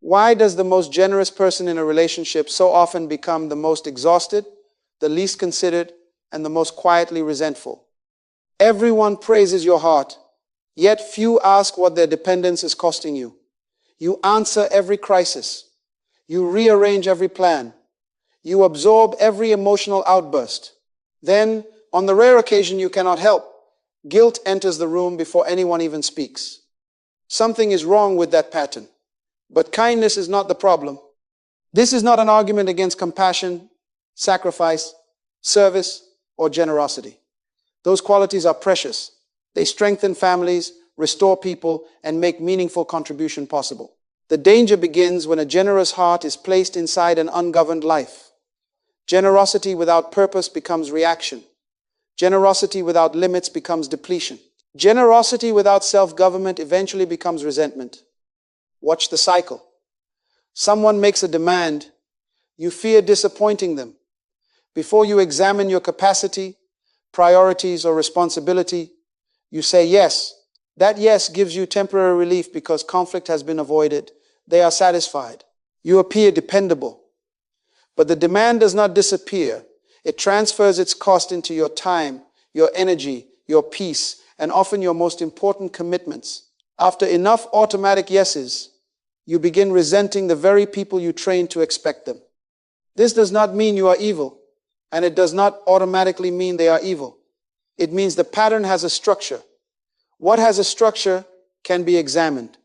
Why does the most generous person in a relationship so often become the most exhausted, the least considered, and the most quietly resentful? Everyone praises your heart, yet few ask what their dependence is costing you. You answer every crisis. You rearrange every plan. You absorb every emotional outburst. Then, on the rare occasion you cannot help, guilt enters the room before anyone even speaks. Something is wrong with that pattern. But kindness is not the problem. This is not an argument against compassion, sacrifice, service, or generosity. Those qualities are precious. They strengthen families, restore people, and make meaningful contribution possible. The danger begins when a generous heart is placed inside an ungoverned life. Generosity without purpose becomes reaction. Generosity without limits becomes depletion. Generosity without self-government eventually becomes resentment. Watch the cycle. Someone makes a demand. You fear disappointing them. Before you examine your capacity, priorities, or responsibility, you say yes. That yes gives you temporary relief because conflict has been avoided. They are satisfied. You appear dependable. But the demand does not disappear. It transfers its cost into your time, your energy, your peace, and often your most important commitments. After enough automatic yeses, you begin resenting the very people you trained to expect them. This does not mean you are evil, and it does not automatically mean they are evil. It means the pattern has a structure. What has a structure can be examined.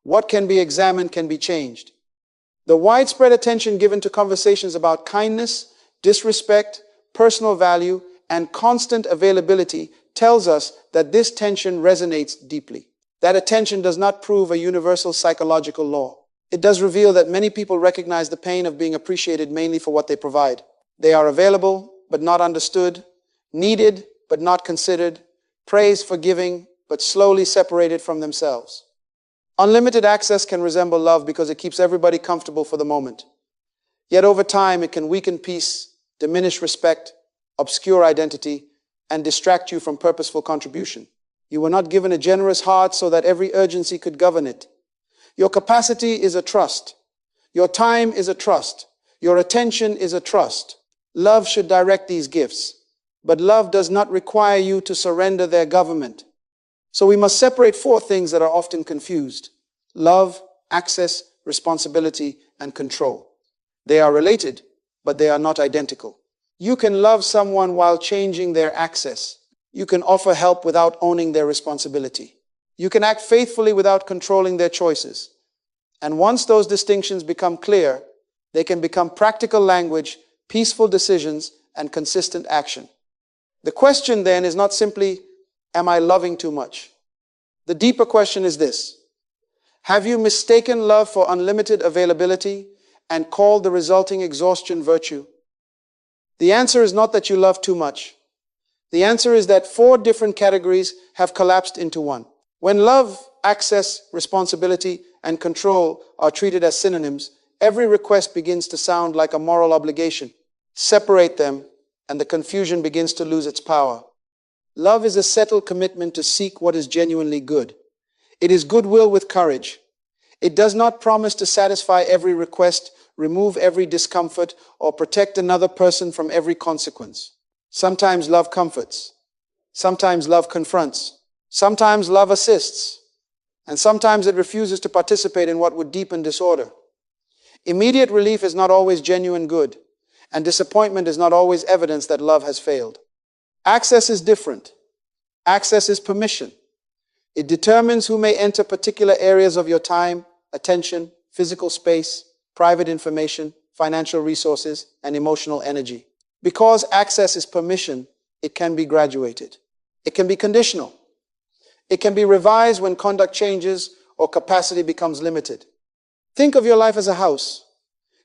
What can be examined can be changed. The widespread attention given to conversations about kindness, disrespect, personal value, and constant availability tells us that this tension resonates deeply. That attention does not prove a universal psychological law. It does reveal that many people recognize the pain of being appreciated mainly for what they provide. They are available, but not understood, needed, but not considered, praised for giving, but slowly separated from themselves. Unlimited access can resemble love because it keeps everybody comfortable for the moment. Yet over time, it can weaken peace, diminish respect, obscure identity, and distract you from purposeful contribution. You were not given a generous heart so that every urgency could govern it. Your capacity is a trust. Your time is a trust. Your attention is a trust. Love should direct these gifts, but love does not require you to surrender their government. So we must separate four things that are often confused: love, access, responsibility, and control. They are related, but they are not identical. You can love someone while changing their access. You can offer help without owning their responsibility. You can act faithfully without controlling their choices. And once those distinctions become clear, they can become practical language, peaceful decisions, and consistent action. The question then is not simply, am I loving too much? The deeper question is this: have you mistaken love for unlimited availability and called the resulting exhaustion virtue? The answer is not that you love too much. The answer is that four different categories have collapsed into one. When love, access, responsibility, and control are treated as synonyms, every request begins to sound like a moral obligation. Separate them, and the confusion begins to lose its power. Love is a settled commitment to seek what is genuinely good. It is goodwill with courage. It does not promise to satisfy every request, remove every discomfort, or protect another person from every consequence. Sometimes love comforts. Sometimes love confronts. Sometimes love assists. And sometimes it refuses to participate in what would deepen disorder. Immediate relief is not always genuine good, and disappointment is not always evidence that love has failed. Access is different. Access is permission. It determines who may enter particular areas of your time, attention, physical space, private information, financial resources, and emotional energy. Because access is permission, it can be graduated. It can be conditional. It can be revised when conduct changes or capacity becomes limited. Think of your life as a house.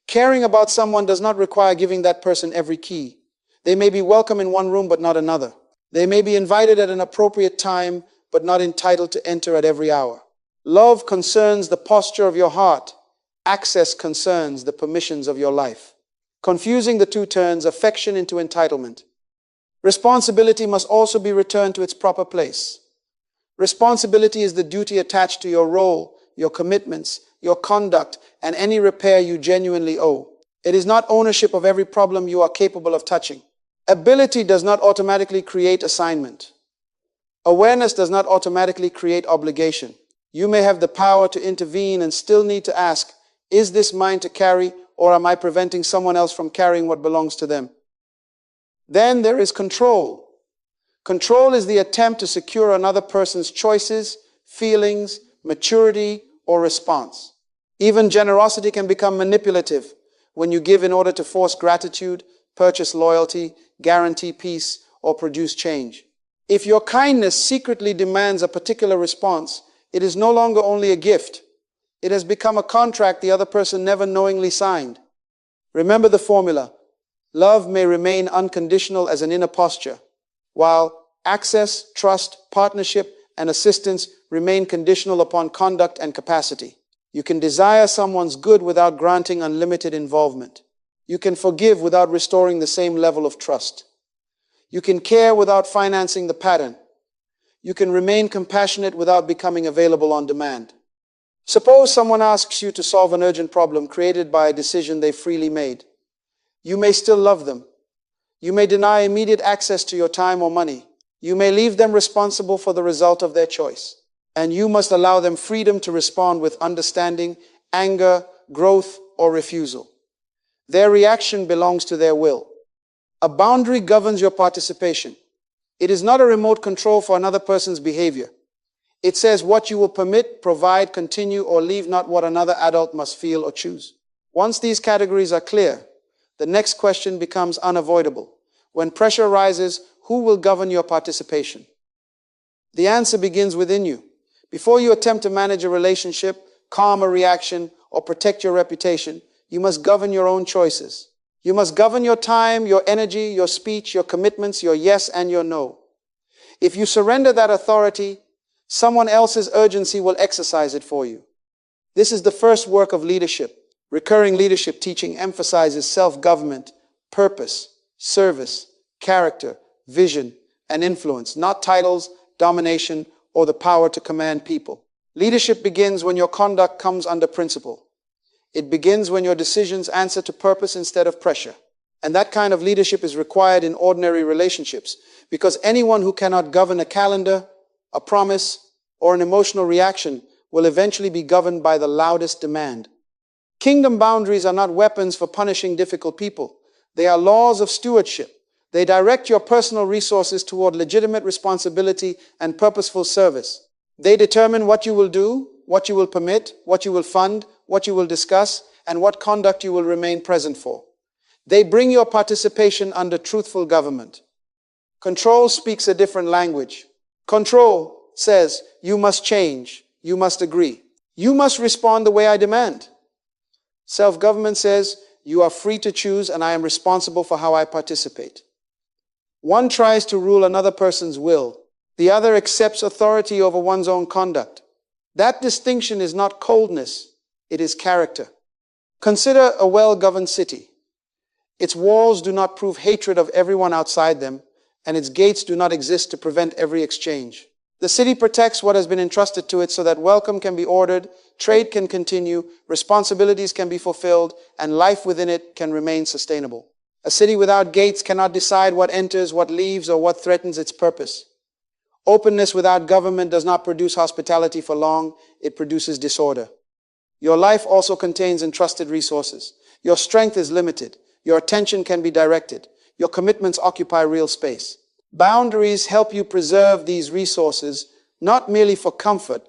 Caring about someone does not require giving that person every key. They may be welcome in one room but not another. They may be invited at an appropriate time but not entitled to enter at every hour. Love concerns the posture of your heart. Access concerns the permissions of your life. Confusing the two turns affection into entitlement. Responsibility must also be returned to its proper place. Responsibility is the duty attached to your role, your commitments, your conduct, and any repair you genuinely owe. It is not ownership of every problem you are capable of touching. Ability does not automatically create assignment. Awareness does not automatically create obligation. You may have the power to intervene and still need to ask, is this mine to carry, or am I preventing someone else from carrying what belongs to them? Then there is control. Control is the attempt to secure another person's choices, feelings, maturity, or response. Even generosity can become manipulative when you give in order to force gratitude, purchase loyalty, guarantee peace, or produce change. If your kindness secretly demands a particular response, it is no longer only a gift. It has become a contract the other person never knowingly signed. Remember the formula. Love may remain unconditional as an inner posture, while access, trust, partnership, and assistance remain conditional upon conduct and capacity. You can desire someone's good without granting unlimited involvement. You can forgive without restoring the same level of trust. You can care without financing the pattern. You can remain compassionate without becoming available on demand. Suppose someone asks you to solve an urgent problem created by a decision they freely made. You may still love them. You may deny immediate access to your time or money. You may leave them responsible for the result of their choice. And you must allow them freedom to respond with understanding, anger, growth, or refusal. Their reaction belongs to their will. A boundary governs your participation. It is not a remote control for another person's behavior. It says what you will permit, provide, continue, or leave, not what another adult must feel or choose. Once these categories are clear, the next question becomes unavoidable. When pressure rises, who will govern your participation? The answer begins within you. Before you attempt to manage a relationship, calm a reaction, or protect your reputation, you must govern your own choices. You must govern your time, your energy, your speech, your commitments, your yes and your no. If you surrender that authority, someone else's urgency will exercise it for you. This is the first work of leadership. Recurring leadership teaching emphasizes self-government, purpose, service, character, vision, and influence, not titles, domination, or the power to command people. Leadership begins when your conduct comes under principle. It begins when your decisions answer to purpose instead of pressure. And that kind of leadership is required in ordinary relationships, because anyone who cannot govern a calendar, a promise, or an emotional reaction will eventually be governed by the loudest demand. Kingdom boundaries are not weapons for punishing difficult people. They are laws of stewardship. They direct your personal resources toward legitimate responsibility and purposeful service. They determine what you will do, what you will permit, what you will fund, what you will discuss, and what conduct you will remain present for. They bring your participation under truthful government. Control speaks a different language. Control says, you must change, you must agree. You must respond the way I demand. Self-government says, you are free to choose and I am responsible for how I participate. One tries to rule another person's will. The other accepts authority over one's own conduct. That distinction is not coldness, it is character. Consider a well-governed city. Its walls do not prove hatred of everyone outside them, and its gates do not exist to prevent every exchange. The city protects what has been entrusted to it so that welcome can be ordered, trade can continue, responsibilities can be fulfilled, and life within it can remain sustainable. A city without gates cannot decide what enters, what leaves, or what threatens its purpose. Openness without government does not produce hospitality for long, it produces disorder. Your life also contains entrusted resources. Your strength is limited. Your attention can be directed. Your commitments occupy real space. Boundaries help you preserve these resources, not merely for comfort,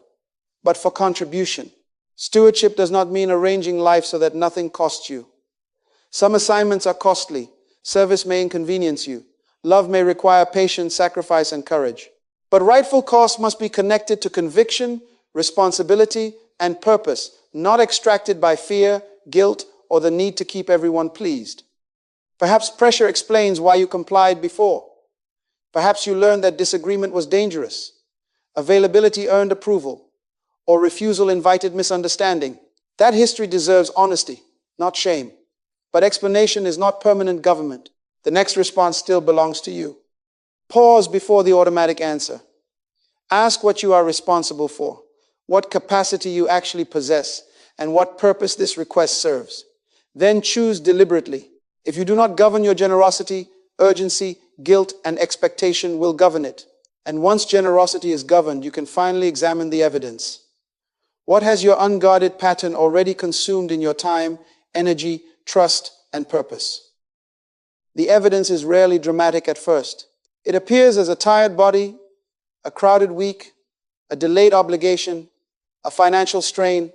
but for contribution. Stewardship does not mean arranging life so that nothing costs you. Some assignments are costly. Service may inconvenience you. Love may require patience, sacrifice, and courage. But rightful cost must be connected to conviction, responsibility, and purpose, not extracted by fear, guilt, or the need to keep everyone pleased. Perhaps pressure explains why you complied before. Perhaps you learned that disagreement was dangerous. Availability earned approval, or refusal invited misunderstanding. That history deserves honesty, not shame. But explanation is not permanent government. The next response still belongs to you. Pause before the automatic answer. Ask what you are responsible for, what capacity you actually possess, and what purpose this request serves. Then choose deliberately. If you do not govern your generosity, urgency, guilt, and expectation will govern it. And once generosity is governed, you can finally examine the evidence. What has your unguarded pattern already consumed in your time, energy, trust, and purpose? The evidence is rarely dramatic at first. It appears as a tired body, a crowded week, a delayed obligation, a financial strain,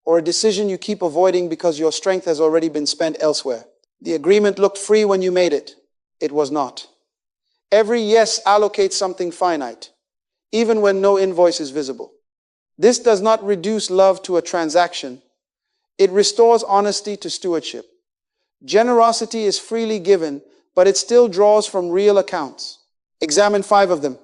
or a decision you keep avoiding because your strength has already been spent elsewhere. The agreement looked free when you made it. It was not. Every yes allocates something finite, even when no invoice is visible. This does not reduce love to a transaction. It restores honesty to stewardship. Generosity is freely given, but it still draws from real accounts. Examine 5 of them.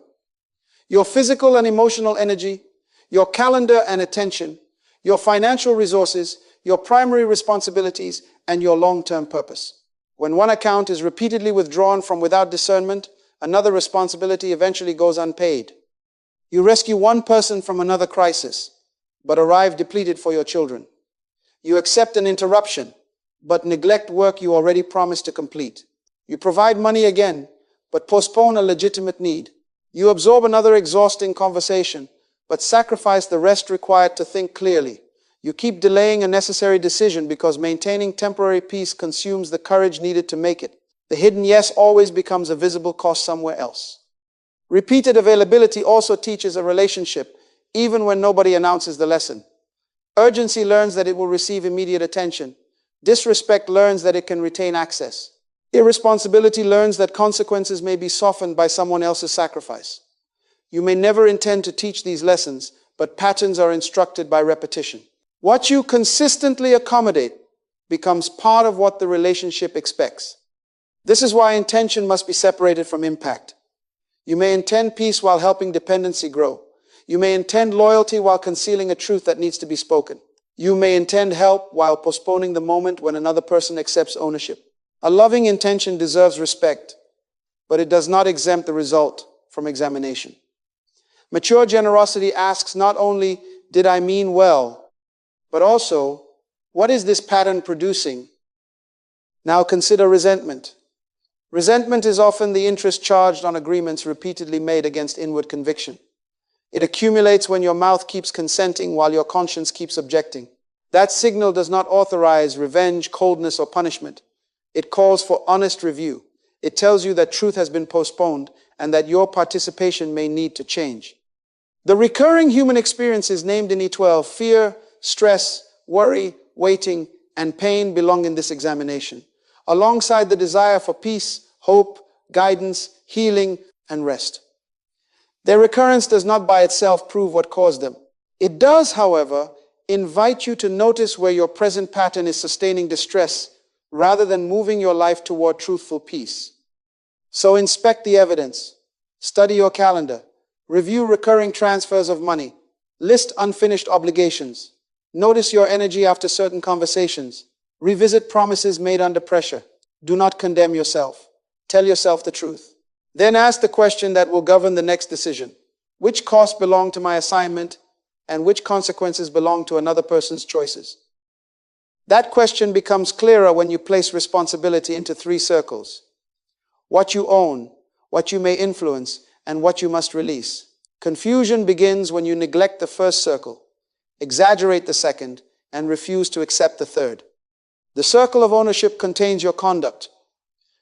Your physical and emotional energy, your calendar and attention, your financial resources, your primary responsibilities, and your long-term purpose. When one account is repeatedly withdrawn from without discernment, another responsibility eventually goes unpaid. You rescue one person from another crisis, but arrive depleted for your children. You accept an interruption, but neglect work you already promised to complete. You provide money again, but postpone a legitimate need. You absorb another exhausting conversation, but sacrifice the rest required to think clearly. You keep delaying a necessary decision because maintaining temporary peace consumes the courage needed to make it. The hidden yes always becomes a visible cost somewhere else. Repeated availability also teaches a relationship, even when nobody announces the lesson. Urgency learns that it will receive immediate attention. Disrespect learns that it can retain access. Irresponsibility learns that consequences may be softened by someone else's sacrifice. You may never intend to teach these lessons, but patterns are instructed by repetition. What you consistently accommodate becomes part of what the relationship expects. This is why intention must be separated from impact. You may intend peace while helping dependency grow. You may intend loyalty while concealing a truth that needs to be spoken. You may intend help while postponing the moment when another person accepts ownership. A loving intention deserves respect, but it does not exempt the result from examination. Mature generosity asks not only, did I mean well, but also, what is this pattern producing? Now consider resentment. Resentment is often the interest charged on agreements repeatedly made against inward conviction. It accumulates when your mouth keeps consenting while your conscience keeps objecting. That signal does not authorize revenge, coldness, or punishment. It calls for honest review. It tells you that truth has been postponed and that your participation may need to change. The recurring human experiences named in E12, fear, stress, worry, waiting, and pain belong in this examination, alongside the desire for peace, hope, guidance, healing, and rest. Their recurrence does not by itself prove what caused them. It does, however, invite you to notice where your present pattern is sustaining distress rather than moving your life toward truthful peace. So inspect the evidence, study your calendar, review recurring transfers of money, list unfinished obligations, notice your energy after certain conversations, revisit promises made under pressure. Do not condemn yourself. Tell yourself the truth. Then ask the question that will govern the next decision. Which costs belong to my assignment and which consequences belong to another person's choices? That question becomes clearer when you place responsibility into 3 circles. What you own, what you may influence, and what you must release. Confusion begins when you neglect the first circle, exaggerate the second, and refuse to accept the third. The circle of ownership contains your conduct.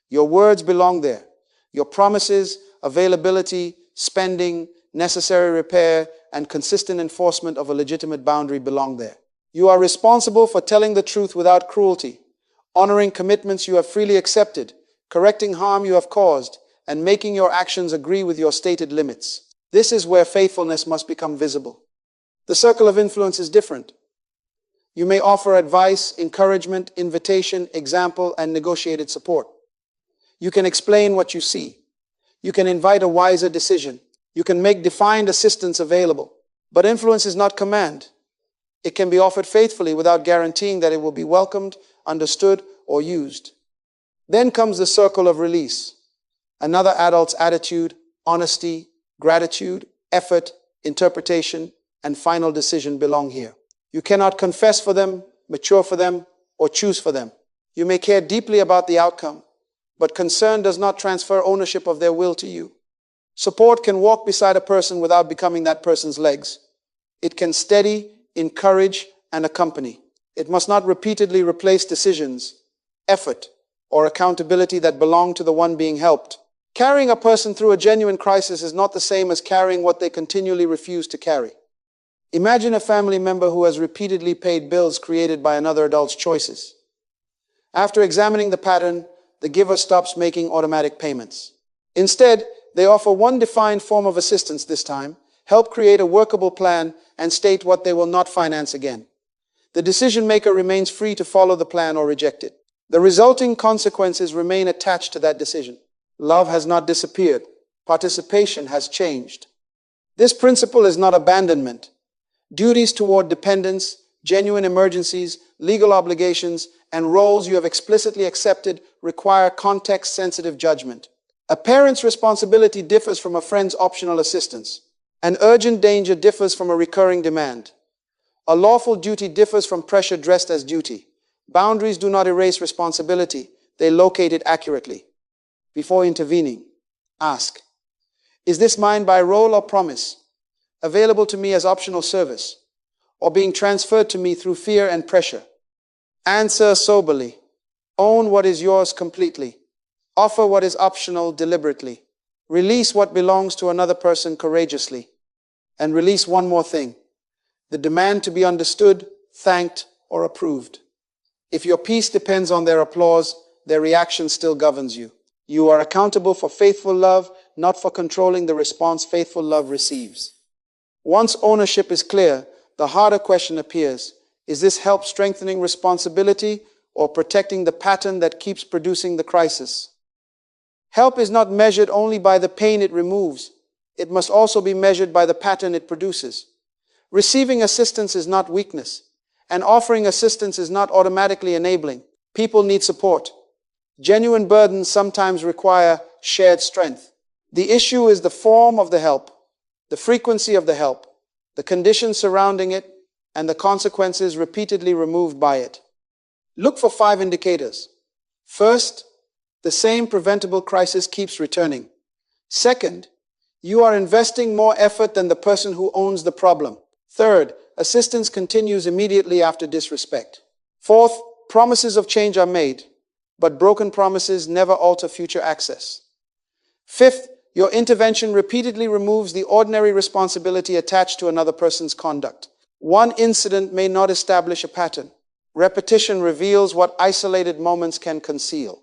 Your words belong there. Your promises, availability, spending, necessary repair, and consistent enforcement of a legitimate boundary belong there. You are responsible for telling the truth without cruelty, honoring commitments you have freely accepted, correcting harm you have caused, and making your actions agree with your stated limits. This is where faithfulness must become visible. The circle of influence is different. You may offer advice, encouragement, invitation, example, and negotiated support. You can explain what you see. You can invite a wiser decision. You can make defined assistance available. But influence is not command. It can be offered faithfully without guaranteeing that it will be welcomed, understood, or used. Then comes the circle of release. Another adult's attitude, honesty, gratitude, effort, interpretation, and final decision belong here. You cannot confess for them, mature for them, or choose for them. You may care deeply about the outcome, but concern does not transfer ownership of their will to you. Support can walk beside a person without becoming that person's legs. It can steady, encourage, and accompany. It must not repeatedly replace decisions, effort, or accountability that belong to the one being helped. Carrying a person through a genuine crisis is not the same as carrying what they continually refuse to carry. Imagine a family member who has repeatedly paid bills created by another adult's choices. After examining the pattern, the giver stops making automatic payments. Instead, they offer one defined form of assistance this time, help create a workable plan, and state what they will not finance again. The decision maker remains free to follow the plan or reject it. The resulting consequences remain attached to that decision. Love has not disappeared. Participation has changed. This principle is not abandonment. Duties toward dependence, genuine emergencies, legal obligations, and roles you have explicitly accepted require context-sensitive judgment. A parent's responsibility differs from a friend's optional assistance. An urgent danger differs from a recurring demand. A lawful duty differs from pressure dressed as duty. Boundaries do not erase responsibility. They locate it accurately. Before intervening, ask, is this mine by role or promise, available to me as optional service, or being transferred to me through fear and pressure? Answer soberly. Own what is yours completely. Offer what is optional deliberately. Release what belongs to another person courageously. And release one more thing, the demand to be understood, thanked, or approved. If your peace depends on their applause, their reaction still governs you. You are accountable for faithful love, not for controlling the response faithful love receives. Once ownership is clear, the harder question appears. Is this help strengthening responsibility or protecting the pattern that keeps producing the crisis? Help is not measured only by the pain it removes. It must also be measured by the pattern it produces. Receiving assistance is not weakness, and offering assistance is not automatically enabling. People need support. Genuine burdens sometimes require shared strength. The issue is the form of the help, the frequency of the help, the conditions surrounding it, and the consequences repeatedly removed by it. Look for 5 indicators. First, the same preventable crisis keeps returning. Second, you are investing more effort than the person who owns the problem. Third, assistance continues immediately after disrespect. Fourth, promises of change are made, but broken promises never alter future access. Fifth, your intervention repeatedly removes the ordinary responsibility attached to another person's conduct. One incident may not establish a pattern. Repetition reveals what isolated moments can conceal.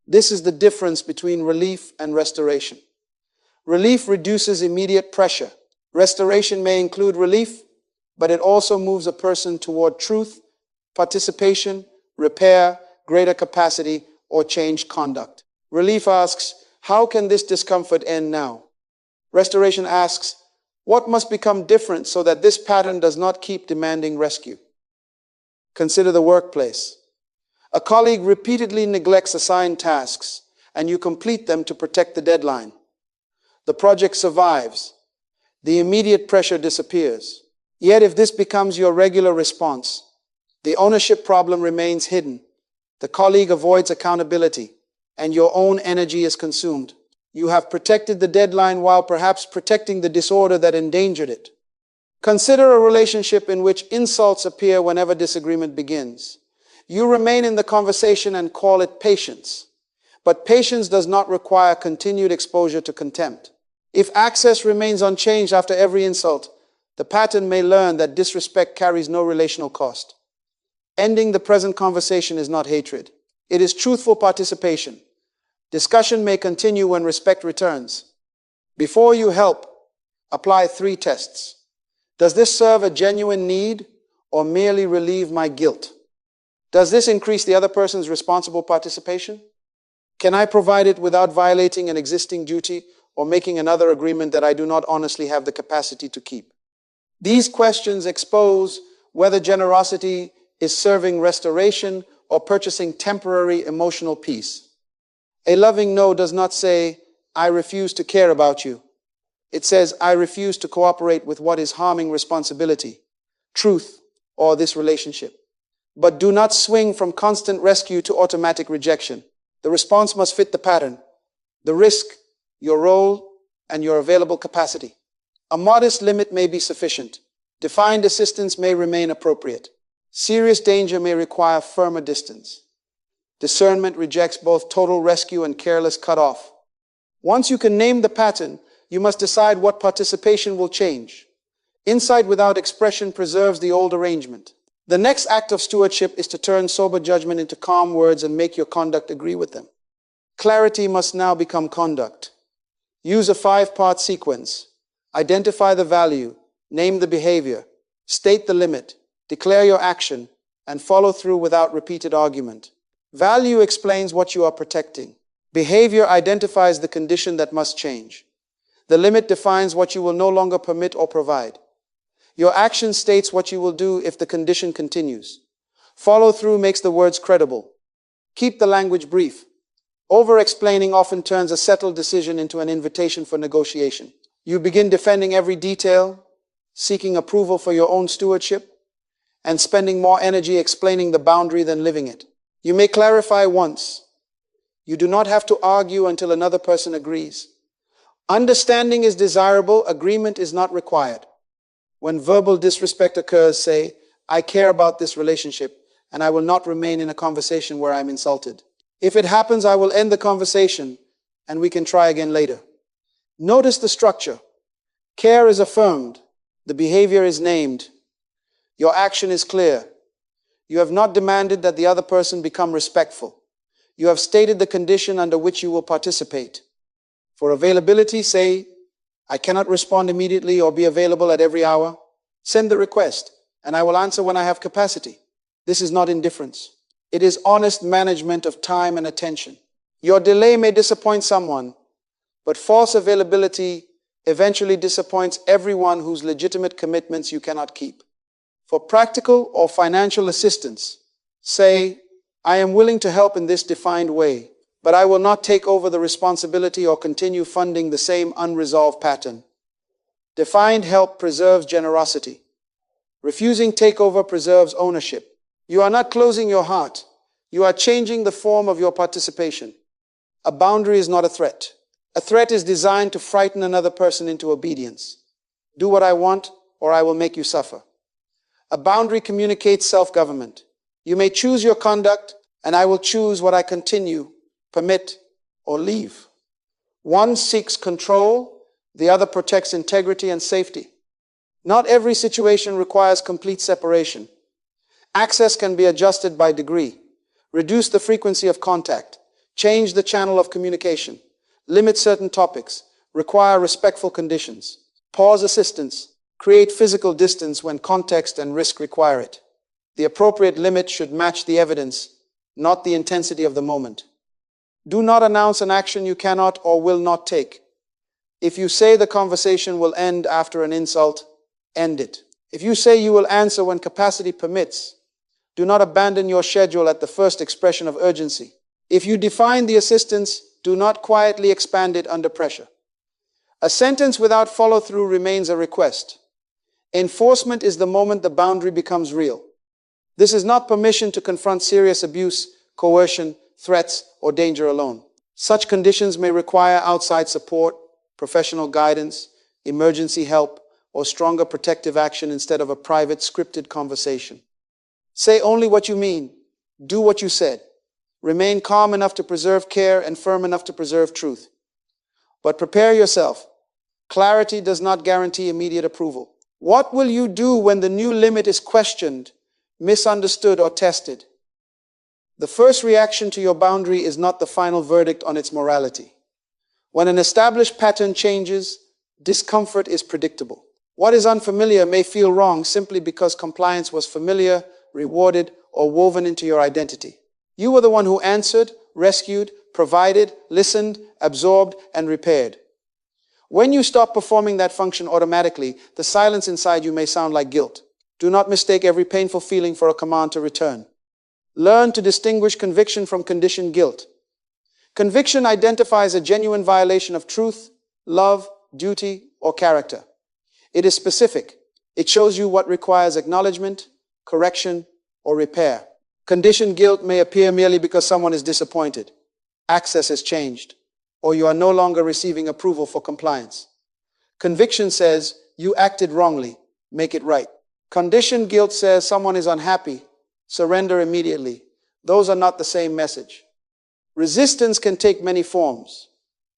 This is the difference between relief and restoration. Relief reduces immediate pressure. Restoration may include relief, but it also moves a person toward truth, participation, repair, greater capacity, or changed conduct. Relief asks, how can this discomfort end now? Restoration asks, what must become different so that this pattern does not keep demanding rescue? Consider the workplace. A colleague repeatedly neglects assigned tasks, and you complete them to protect the deadline. The project survives. The immediate pressure disappears. Yet if this becomes your regular response, the ownership problem remains hidden. The colleague avoids accountability, and your own energy is consumed. You have protected the deadline while perhaps protecting the disorder that endangered it. Consider a relationship in which insults appear whenever disagreement begins. You remain in the conversation and call it patience. But patience does not require continued exposure to contempt. If access remains unchanged after every insult, the pattern may learn that disrespect carries no relational cost. Ending the present conversation is not hatred. It is truthful participation. Discussion may continue when respect returns. Before you help, apply 3 tests. Does this serve a genuine need or merely relieve my guilt? Does this increase the other person's responsible participation? Can I provide it without violating an existing duty or making another agreement that I do not honestly have the capacity to keep? These questions expose whether generosity is serving restoration or purchasing temporary emotional peace. A loving no does not say, I refuse to care about you. It says, I refuse to cooperate with what is harming responsibility, truth, or this relationship. But do not swing from constant rescue to automatic rejection. The response must fit the pattern, the risk, your role, and your available capacity. A modest limit may be sufficient. Defined assistance may remain appropriate. Serious danger may require firmer distance. Discernment rejects both total rescue and careless cutoff. Once you can name the pattern, you must decide what participation will change. Insight without expression preserves the old arrangement. The next act of stewardship is to turn sober judgment into calm words and make your conduct agree with them. Clarity must now become conduct. Use a 5-part sequence. Identify the value, name the behavior, state the limit, declare your action, and follow through without repeated argument. Value explains what you are protecting. Behavior identifies the condition that must change. The limit defines what you will no longer permit or provide. Your action states what you will do if the condition continues. Follow through makes the words credible. Keep the language brief. Over-explaining often turns a settled decision into an invitation for negotiation. You begin defending every detail, seeking approval for your own stewardship, and spending more energy explaining the boundary than living it. You may clarify once. You do not have to argue until another person agrees. Understanding is desirable, agreement is not required. When verbal disrespect occurs, say, I care about this relationship, and I will not remain in a conversation where I'm insulted. If it happens, I will end the conversation, and we can try again later. Notice the structure. Care is affirmed. The behavior is named. Your action is clear. You have not demanded that the other person become respectful. You have stated the condition under which you will participate. For availability, say, I cannot respond immediately or be available at every hour. Send the request, and I will answer when I have capacity. This is not indifference. It is honest management of time and attention. Your delay may disappoint someone, but false availability eventually disappoints everyone whose legitimate commitments you cannot keep. For practical or financial assistance, say, I am willing to help in this defined way, but I will not take over the responsibility or continue funding the same unresolved pattern. Defined help preserves generosity. Refusing takeover preserves ownership. You are not closing your heart. You are changing the form of your participation. A boundary is not a threat. A threat is designed to frighten another person into obedience. Do what I want, or I will make you suffer. A boundary communicates self-government. You may choose your conduct, and I will choose what I continue, permit, or leave. One seeks control, the other protects integrity and safety. Not every situation requires complete separation. Access can be adjusted by degree. Reduce the frequency of contact. Change the channel of communication. Limit certain topics. Require respectful conditions. Pause assistance. Create physical distance when context and risk require it. The appropriate limit should match the evidence, not the intensity of the moment. Do not announce an action you cannot or will not take. If you say the conversation will end after an insult, end it. If you say you will answer when capacity permits, do not abandon your schedule at the first expression of urgency. If you define the assistance, do not quietly expand it under pressure. A sentence without follow-through remains a request. Enforcement is the moment the boundary becomes real. This is not permission to confront serious abuse, coercion, threats, or danger alone. Such conditions may require outside support, professional guidance, emergency help, or stronger protective action instead of a private, scripted conversation. Say only what you mean. Do what you said. Remain calm enough to preserve care and firm enough to preserve truth. But prepare yourself. Clarity does not guarantee immediate approval. What will you do when the new limit is questioned, misunderstood, or tested? The first reaction to your boundary is not the final verdict on its morality. When an established pattern changes, discomfort is predictable. What is unfamiliar may feel wrong simply because compliance was familiar, rewarded, or woven into your identity. You were the one who answered, rescued, provided, listened, absorbed, and repaired. When you stop performing that function automatically, the silence inside you may sound like guilt. Do not mistake every painful feeling for a command to return. Learn to distinguish conviction from conditioned guilt. Conviction identifies a genuine violation of truth, love, duty, or character. It is specific. It shows you what requires acknowledgement, correction, or repair. Conditioned guilt may appear merely because someone is disappointed, access has changed, or you are no longer receiving approval for compliance. Conviction says, you acted wrongly, make it right. Conditioned guilt says someone is unhappy, surrender immediately. Those are not the same message. Resistance can take many forms.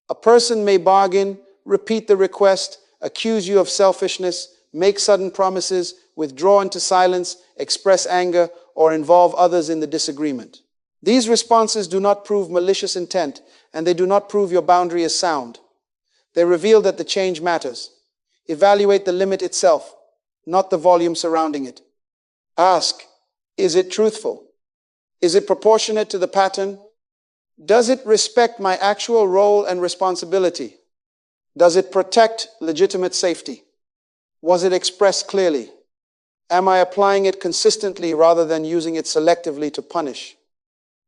A person may bargain, repeat the request, accuse you of selfishness, make sudden promises, withdraw into silence, express anger, or involve others in the disagreement. These responses do not prove malicious intent, and they do not prove your boundary is sound. They reveal that the change matters. Evaluate the limit itself, not the volume surrounding it. Ask, is it truthful? Is it proportionate to the pattern? Does it respect my actual role and responsibility? Does it protect legitimate safety? Was it expressed clearly? Am I applying it consistently rather than using it selectively to punish?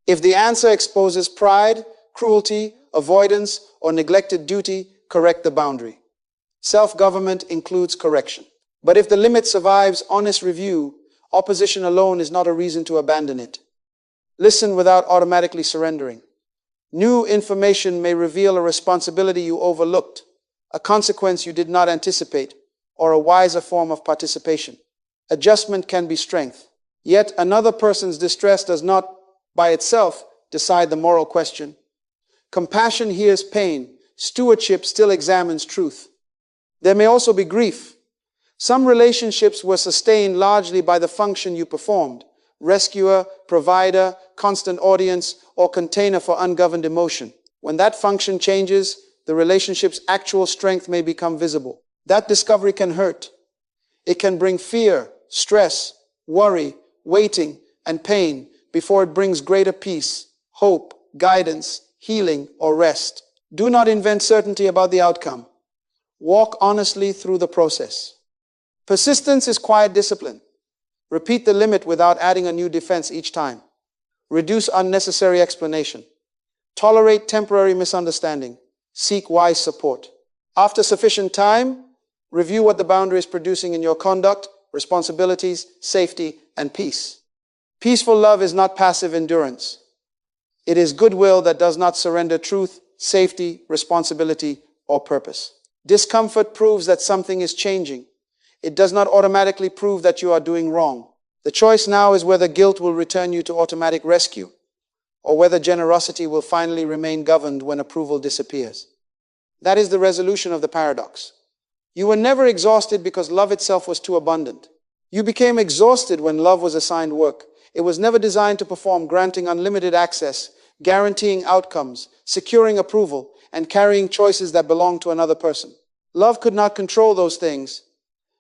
If the answer exposes pride, cruelty, avoidance, or neglected duty, correct the boundary. Self-government includes correction. But if the limit survives honest review, opposition alone is not a reason to abandon it. Listen without automatically surrendering. New information may reveal a responsibility you overlooked, a consequence you did not anticipate, or a wiser form of participation. Adjustment can be strength. Yet another person's distress does not, by itself, decide the moral question. Compassion hears pain. Stewardship still examines truth. There may also be grief. Some relationships were sustained largely by the function you performed: rescuer, provider, constant audience, or container for ungoverned emotion. When that function changes, the relationship's actual strength may become visible. That discovery can hurt. It can bring fear, stress, worry, waiting, and pain before it brings greater peace, hope, guidance, healing, or rest. Do not invent certainty about the outcome. Walk honestly through the process. Persistence is quiet discipline. Repeat the limit without adding a new defense each time. Reduce unnecessary explanation. Tolerate temporary misunderstanding. Seek wise support. After sufficient time, review what the boundary is producing in your conduct, responsibilities, safety, and peace. Peaceful love is not passive endurance. It is goodwill that does not surrender truth, safety, responsibility, or purpose. Discomfort proves that something is changing. It does not automatically prove that you are doing wrong. The choice now is whether guilt will return you to automatic rescue, or whether generosity will finally remain governed when approval disappears. That is the resolution of the paradox. You were never exhausted because love itself was too abundant. You became exhausted when love was assigned work. It was never designed to perform, granting unlimited access, guaranteeing outcomes, securing approval, and carrying choices that belong to another person. Love could not control those things,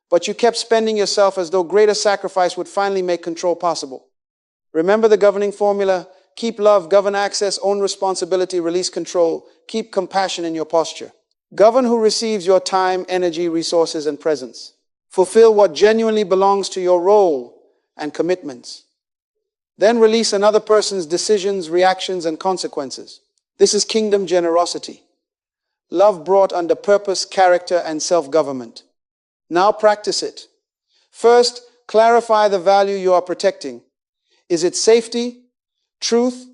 but you kept spending yourself as though greater sacrifice would finally make control possible. Remember the governing formula: keep love, govern access, own responsibility, release control, keep compassion in your posture. Govern who receives your time, energy, resources, and presence. Fulfill what genuinely belongs to your role and commitments. Then release another person's decisions, reactions, and consequences. This is kingdom generosity. Love brought under purpose, character, and self-government. Now practice it. First, clarify the value you are protecting. Is it safety, truth,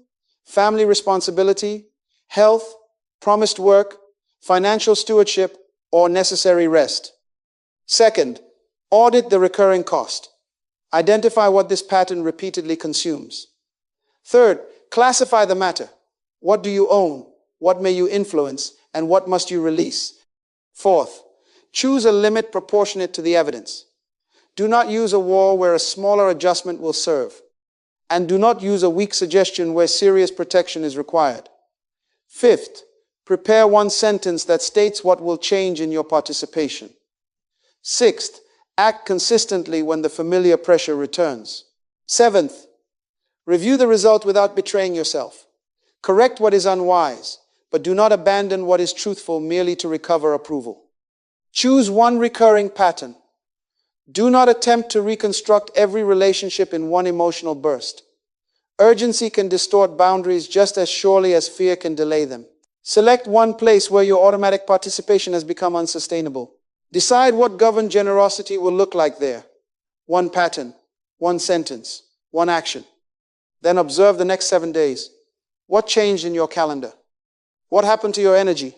family responsibility, health, promised work, financial stewardship, or necessary rest? Second, audit the recurring cost. Identify what this pattern repeatedly consumes. Third, classify the matter. What do you own? What may you influence? And what must you release? Fourth, choose a limit proportionate to the evidence. Do not use a war where a smaller adjustment will serve. And do not use a weak suggestion where serious protection is required. Fifth, prepare one sentence that states what will change in your participation. Sixth, act consistently when the familiar pressure returns. Seventh, review the result without betraying yourself. Correct what is unwise, but do not abandon what is truthful merely to recover approval. Choose one recurring pattern. Do not attempt to reconstruct every relationship in one emotional burst. Urgency can distort boundaries just as surely as fear can delay them. Select one place where your automatic participation has become unsustainable. Decide what governed generosity will look like there. One pattern, One sentence, one action. Then observe the next 7 days. What changed in your calendar? What happened to your energy?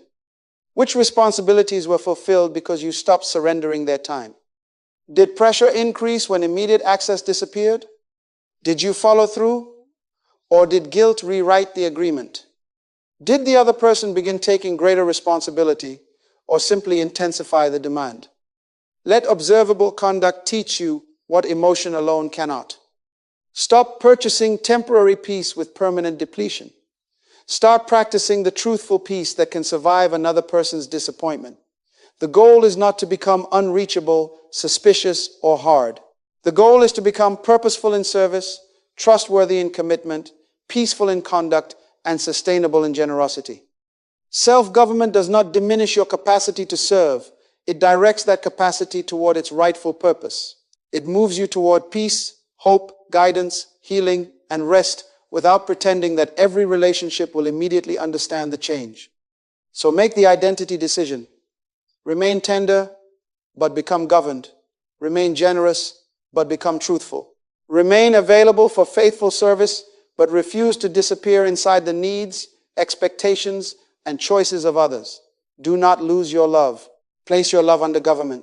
Which responsibilities were fulfilled because you stopped surrendering their time? Did pressure increase when immediate access disappeared? Did you follow through? Or did guilt rewrite the agreement? Did the other person begin taking greater responsibility or simply intensify the demand? Let observable conduct teach you what emotion alone cannot. Stop purchasing temporary peace with permanent depletion. Start practicing the truthful peace that can survive another person's disappointment. The goal is not to become unreachable, suspicious, or hard. The goal is to become purposeful in service, trustworthy in commitment, peaceful in conduct, and sustainable in generosity. Self-government does not diminish your capacity to serve. It directs that capacity toward its rightful purpose. It moves you toward peace, hope, guidance, healing, and rest without pretending that every relationship will immediately understand the change. So make the identity decision. Remain tender, but become governed. Remain generous, but become truthful. Remain available for faithful service, but refuse to disappear inside the needs, expectations, and choices of others. Do not lose your love. Place your love under government.